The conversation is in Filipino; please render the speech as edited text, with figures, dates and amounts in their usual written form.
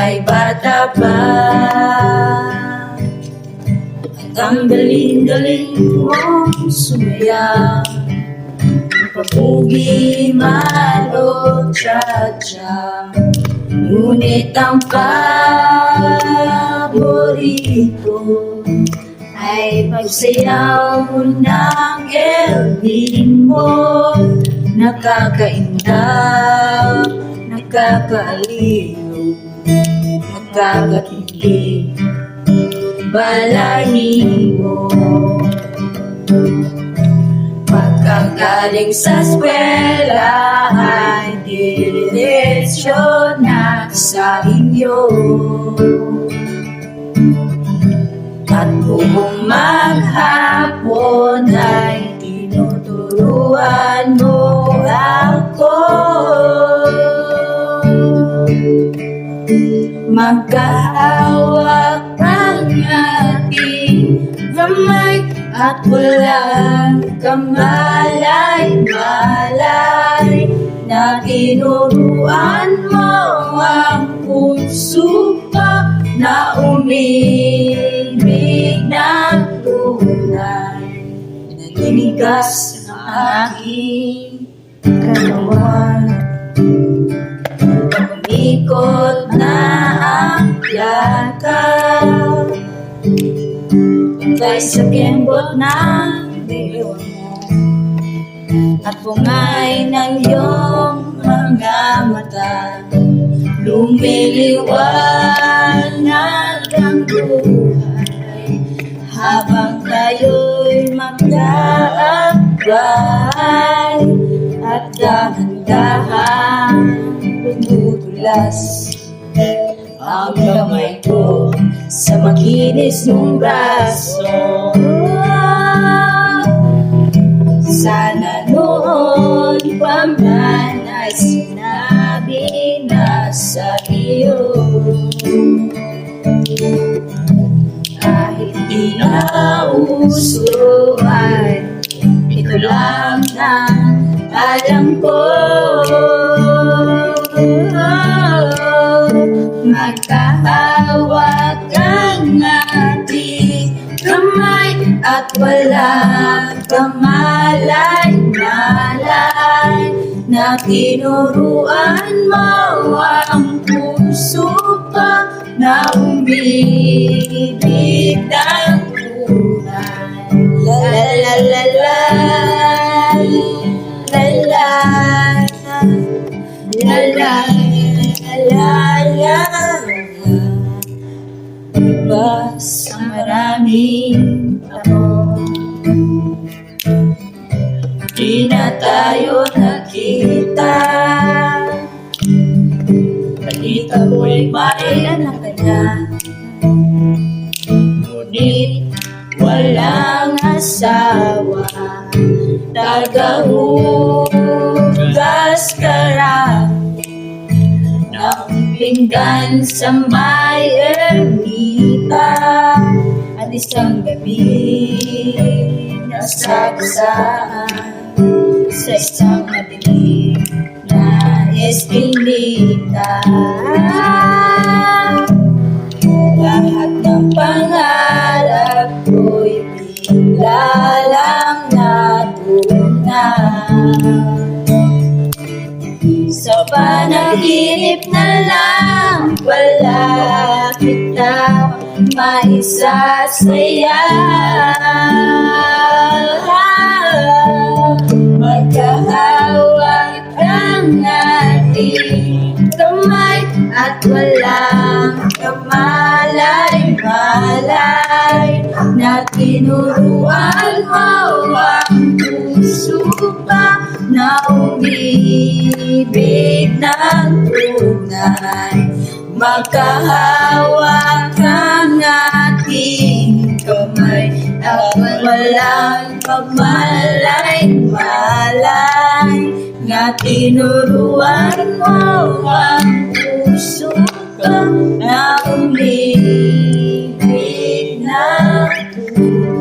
ay bata pa. At ang galing-galing mong sumayaw, papugi, malo, cha-cha. Ngunit ang paborito ay pagsayaw ng Elvin mo. Nakakainda, nakakaaliw, nakakatindi, balahibo. Pagkagaling sa eskwela ay diretsyo na sa inyo. At buong maghapon ay tinuturuan mo ako. Magkahawak ang ating kamay at walang kamalay-malay na tinuruan mo ang puso ko na umibig ng tunay. Naninigas ang aking katawan, umikot na ang yakap tungkay sa kembot ng leon mo at bungay ng iyong mga mata. Lumiliwanag ang buhay habang tayo'y magkaakbay at dahan-dahan bumubulas ang kamay ko sa makinis mong braso. Sana noon pa man ay sinabi na sa iyo, kahit di na uso ay ito lang ang alam ko. Magkahawak ang ating kamay at walang kamalay-malay na tinuruan mo ang puso ko na umibig ng tunay. La la la la la la la la la la. Iba sa maraming tanong, di na tayo nakita. Balita ko'y may anak ka na, ngunit walang asawa. Tagahugas ka raw ng pinggan sa may ermita, at isang gabi nasagsahan sa isang madilim na eskinita. Lahat ng pangarap ko'y bigla lang natunan. Sa panaginip na lang pala kita maisasaya. Magkahawak ang ating kamay at walang kamalay-malay na tinuruan mo ang puso ko na umibig ng tunay. Magkahawak ang ating kamay at walang kamalay-malay na tinuruan mo ang puso ko na umibig ng tunay.